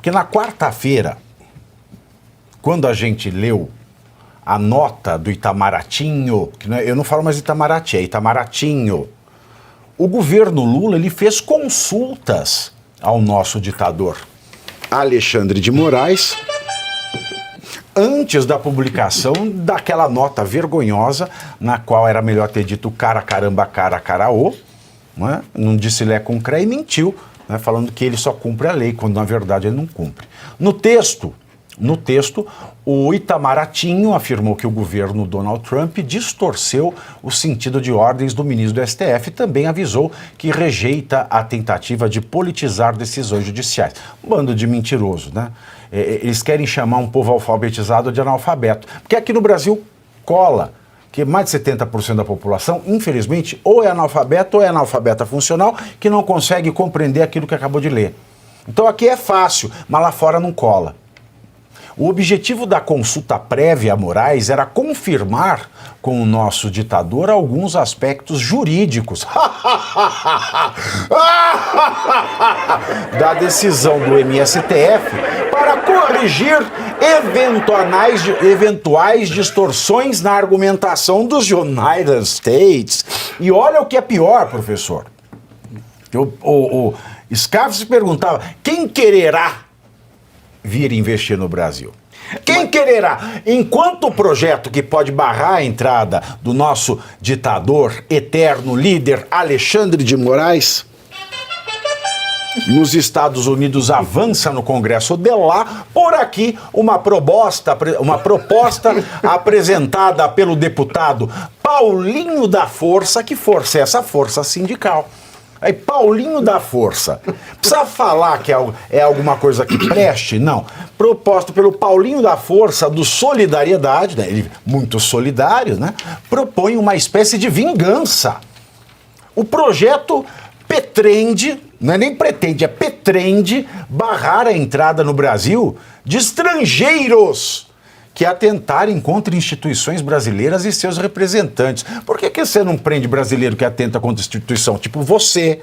Porque na quarta-feira, quando a gente leu a nota do Itamaratinho, que eu não falo mais Itamaraty, é Itamaratinho, o governo Lula ele fez consultas ao nosso ditador Alexandre de Moraes antes da publicação daquela nota vergonhosa na qual era melhor ter dito cara, caramba, cara, caraô, né? Não disse lé com cré e mentiu, né? Falando que ele só cumpre a lei, quando na verdade ele não cumpre. No texto, o Itamaratinho afirmou que o governo Donald Trump distorceu o sentido de ordens do ministro do STF e também avisou que rejeita a tentativa de politizar decisões judiciais. Um bando de mentiroso, né? Eles querem chamar um povo alfabetizado de analfabeto, porque aqui no Brasil cola que mais de 70% da população, infelizmente, ou é analfabeto ou é analfabeta funcional, que não consegue compreender aquilo que acabou de ler. Então aqui é fácil, mas lá fora não cola. O objetivo da consulta prévia a Moraes era confirmar com o nosso ditador alguns aspectos jurídicos da decisão do MSTF para corrigir eventuais distorções na argumentação dos United States. E olha o que é pior, professor. O Scarf se perguntava, quem quererá vir investir no Brasil? Quem quererá? Enquanto o projeto que pode barrar a entrada do nosso ditador, eterno líder Alexandre de Moraes, nos Estados Unidos avança no Congresso de lá, por aqui uma proposta apresentada pelo deputado Paulinho da Força, que força é essa? Força sindical. Aí, Paulinho da Força, precisa falar que é alguma coisa que preste? Não. Proposto pelo Paulinho da Força do Solidariedade, né? Ele muito solidário, né? Propõe uma espécie de vingança. O projeto pretende, não é nem pretende, é pretende barrar a entrada no Brasil de estrangeiros que atentarem contra instituições brasileiras e seus representantes. Por que você não prende brasileiro que atenta contra a instituição? Tipo você,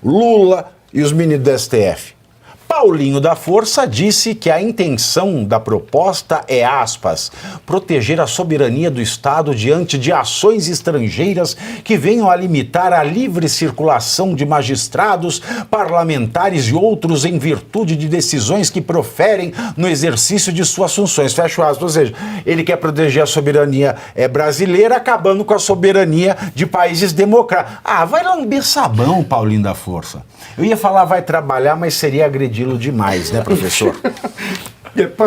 Lula e os meninos do STF. Paulinho da Força disse que a intenção da proposta é, aspas, proteger a soberania do Estado diante de ações estrangeiras que venham a limitar a livre circulação de magistrados, parlamentares e outros em virtude de decisões que proferem no exercício de suas funções. Fecha aspas. Ou seja, ele quer proteger a soberania brasileira, acabando com a soberania de países democráticos. Ah, vai lamber sabão, Paulinho da Força. Eu ia falar vai trabalhar, mas seria agredi-lo demais, né, professor?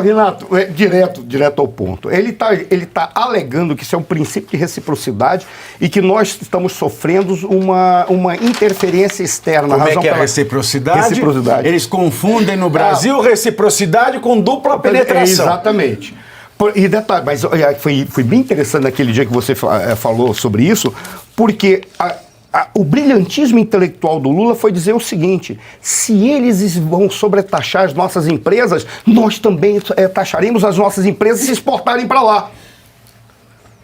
Renato, direto ao ponto. Ele tá alegando que isso é um princípio de reciprocidade e que nós estamos sofrendo uma interferência externa. Como é que é a reciprocidade? Reciprocidade. Eles confundem no Brasil reciprocidade com dupla penetração. Exatamente. E detalhe, mas foi bem interessante naquele dia que você falou sobre isso, porque o brilhantismo intelectual do Lula foi dizer o seguinte: se eles vão sobretaxar as nossas empresas, nós também taxaremos as nossas empresas se exportarem para lá.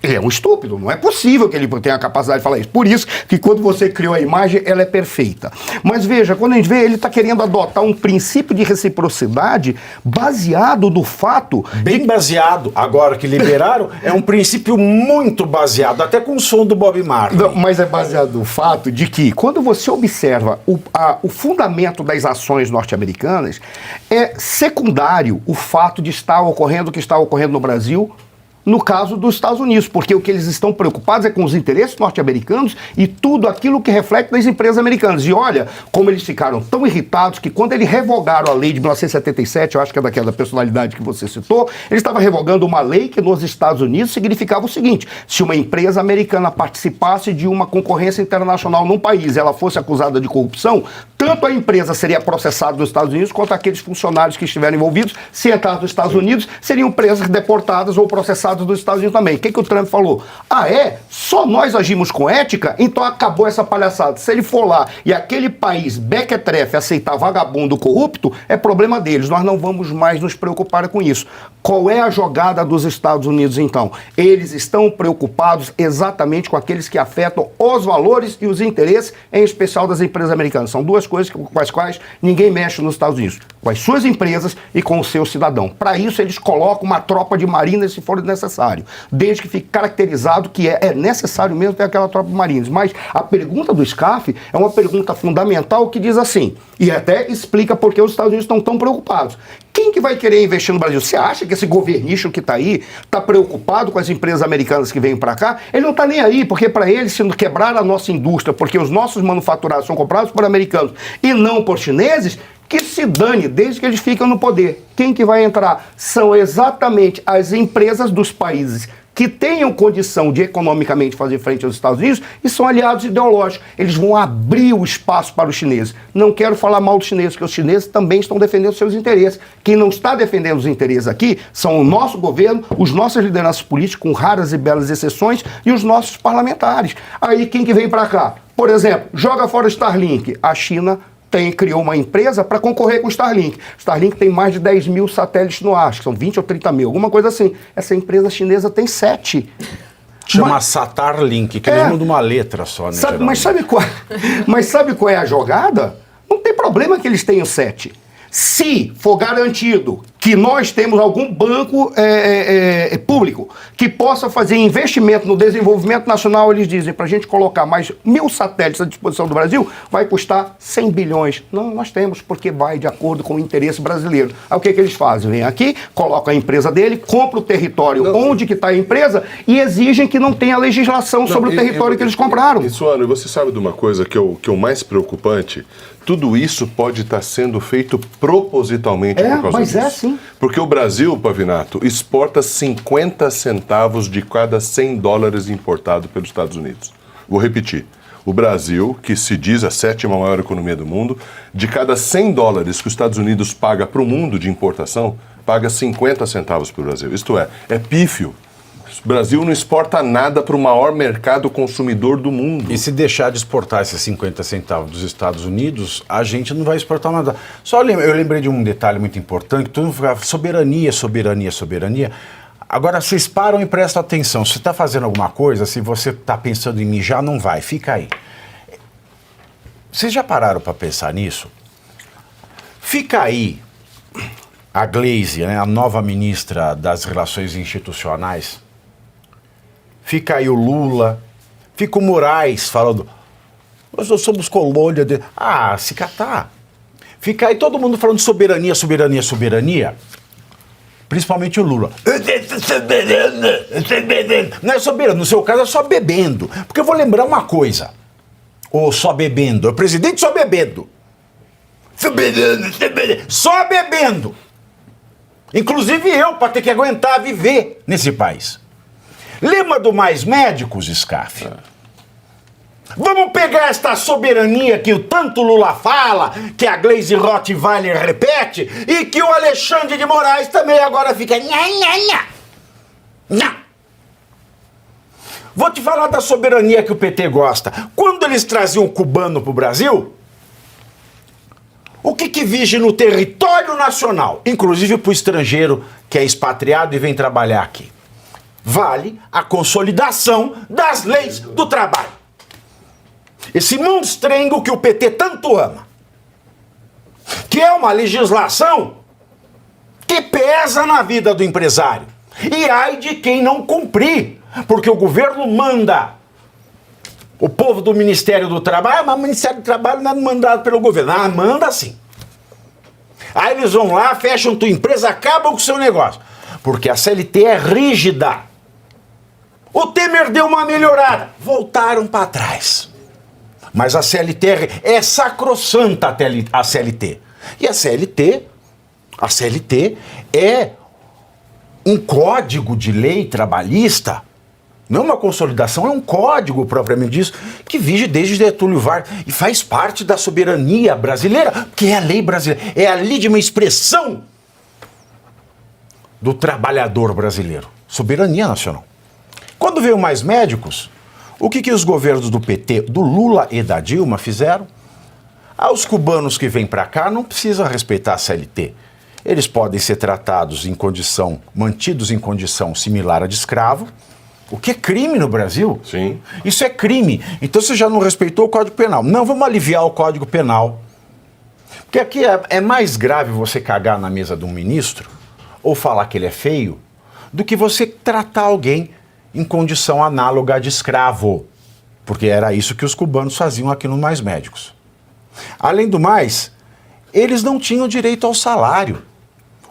Ele é um estúpido, não é possível que ele tenha a capacidade de falar isso. Por isso que quando você criou a imagem, ela é perfeita. Mas veja, quando a gente vê, ele está querendo adotar um princípio de reciprocidade baseado no fato... Bem baseado, agora que liberaram, é um princípio muito baseado, até com o som do Bob Marley. Não, mas é baseado no fato de que, quando você observa o fundamento das ações norte-americanas, é secundário o fato de estar ocorrendo o que está ocorrendo no Brasil, no caso dos Estados Unidos, porque o que eles estão preocupados é com os interesses norte-americanos e tudo aquilo que reflete nas empresas americanas. E olha como eles ficaram tão irritados que quando eles revogaram a lei de 1977, eu acho que é daquela personalidade que você citou, eles estavam revogando uma lei que nos Estados Unidos significava o seguinte: se uma empresa americana participasse de uma concorrência internacional num país e ela fosse acusada de corrupção, tanto a empresa seria processada nos Estados Unidos quanto aqueles funcionários que estiveram envolvidos, se entrassem nos Estados Unidos, seriam presas, deportadas ou processadas dos Estados Unidos também. O que o Trump falou? Ah, é? Só nós agimos com ética? Então acabou essa palhaçada. Se ele for lá e aquele país bequetrefe aceitar vagabundo corrupto, é problema deles. Nós não vamos mais nos preocupar com isso. Qual é a jogada dos Estados Unidos, então? Eles estão preocupados exatamente com aqueles que afetam os valores e os interesses, em especial das empresas americanas. São duas coisas. coisas com as quais ninguém mexe nos Estados Unidos, com as suas empresas e com o seu cidadão. Para isso, eles colocam uma tropa de marines se for necessário, desde que fique caracterizado que é necessário mesmo ter aquela tropa de marines. Mas a pergunta do SCAF é uma pergunta fundamental que diz assim, e até explica por que os Estados Unidos estão tão preocupados. Quem que vai querer investir no Brasil? Você acha que esse governicho que está aí está preocupado com as empresas americanas que vêm para cá? Ele não está nem aí, porque para ele, se quebrar a nossa indústria, porque os nossos manufaturados são comprados por americanos e não por chineses, que se dane, desde que eles ficam no poder. Quem que vai entrar? São exatamente as empresas dos países que tenham condição de economicamente fazer frente aos Estados Unidos e são aliados ideológicos. Eles vão abrir o espaço para os chineses. Não quero falar mal dos chineses, porque os chineses também estão defendendo seus interesses. Quem não está defendendo os interesses aqui são o nosso governo, os nossos lideranças políticos, com raras e belas exceções, e os nossos parlamentares. Aí quem que vem para cá? Por exemplo, joga fora o Starlink. A China criou uma empresa para concorrer com o Starlink. Starlink tem mais de 10 mil satélites no ar, acho que são 20 ou 30 mil, alguma coisa assim. Essa empresa chinesa tem 7. Chama Satarlink, que é o nome de uma letra só, né? Mas sabe qual é a jogada? Não tem problema que eles tenham 7. Se for garantido que nós temos algum banco público que possa fazer investimento no desenvolvimento nacional, eles dizem, para a gente colocar mais 1000 satélites à disposição do Brasil, vai custar 100 bilhões. Não, nós temos, porque vai de acordo com o interesse brasileiro. Aí o que eles fazem? Vem aqui, colocam a empresa dele, compra o território onde que está a empresa e exigem que não tenha legislação sobre o território que eles compraram. Suano, você sabe de uma coisa que é o mais preocupante? Tudo isso pode estar sendo feito propositalmente por causa disso. Sim. Porque o Brasil, Pavinato, exporta 50 centavos de cada 100 dólares importado pelos Estados Unidos. Vou repetir. O Brasil, que se diz a 7ª maior economia do mundo, de cada 100 dólares que os Estados Unidos paga para o mundo de importação, paga 50 centavos para o Brasil. Isto é pífio. O Brasil não exporta nada para o maior mercado consumidor do mundo. E se deixar de exportar esses 50 centavos dos Estados Unidos, a gente não vai exportar nada. Só eu lembrei de um detalhe muito importante, que todo mundo ficava soberania, soberania, soberania. Agora, vocês param e prestam atenção. Se você está fazendo alguma coisa, se você está pensando em mijar, não vai, fica aí. Vocês já pararam para pensar nisso? Fica aí a Gleisi, né, a nova ministra das Relações Institucionais. Fica aí o Lula, fica o Moraes falando, nós somos colônia de... Ah, se catar. Fica aí todo mundo falando soberania, soberania, soberania. Principalmente o Lula. Não é soberano, no seu caso é só bebendo. Porque eu vou lembrar uma coisa. Ou só bebendo, é o presidente só bebendo. Só bebendo. Inclusive eu, para ter que aguentar viver nesse país. Lembra do Mais Médicos, SCAF? Vamos pegar esta soberania que o tanto Lula fala, que a Gleisi Rottweiler repete, e que o Alexandre de Moraes também agora fica... Nha. Vou te falar da soberania que o PT gosta. Quando eles traziam o cubano pro Brasil, o que vige no território nacional, inclusive pro estrangeiro que é expatriado e vem trabalhar aqui? Vale a consolidação das leis do trabalho. Esse monstrengo que o PT tanto ama. Que é uma legislação que pesa na vida do empresário. E ai de quem não cumprir. Porque o governo manda. O povo do Ministério do Trabalho, mas o Ministério do Trabalho não é mandado pelo governo. Ah, manda sim. Aí eles vão lá, fecham tua empresa, acabam com o seu negócio. Porque a CLT é rígida. O Temer deu uma melhorada. Voltaram para trás. Mas a CLT é sacrossanta, a CLT. E a CLT é um código de lei trabalhista. Não é uma consolidação, é um código propriamente disso, que vige desde Getúlio Vargas e faz parte da soberania brasileira, que é a lei brasileira, é a legítima expressão do trabalhador brasileiro. Soberania nacional. Quando veio Mais Médicos, o que os governos do PT, do Lula e da Dilma fizeram? Aos cubanos que vêm para cá não precisam respeitar a CLT. Eles podem ser tratados em condição, mantidos em condição similar à de escravo, o que é crime no Brasil. Sim. Isso é crime. Então você já não respeitou o Código Penal. Não, vamos aliviar o Código Penal Porque aqui é mais grave você cagar na mesa de um ministro ou falar que ele é feio do que você tratar alguém em condição análoga de escravo. Porque era isso que os cubanos faziam aqui no Mais Médicos. Além do mais, eles não tinham direito ao salário.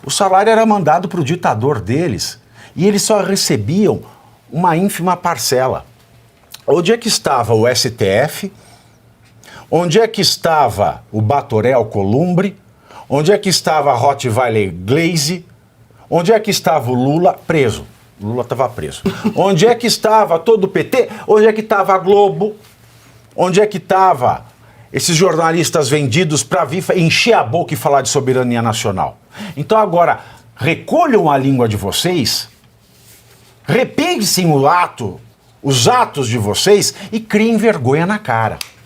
O salário era mandado para o ditador deles e eles só recebiam uma ínfima parcela. Onde é que estava o STF? Onde é que estava o Batoré Alcolumbre? Onde é que estava a Rottweiler Glaze? Onde é que estava o Lula preso? Lula estava preso. Onde é que estava todo o PT? Onde é que estava a Globo? Onde é que estava esses jornalistas vendidos para vir encher a boca e falar de soberania nacional? Então agora, recolham a língua de vocês, repensem os atos de vocês e criem vergonha na cara.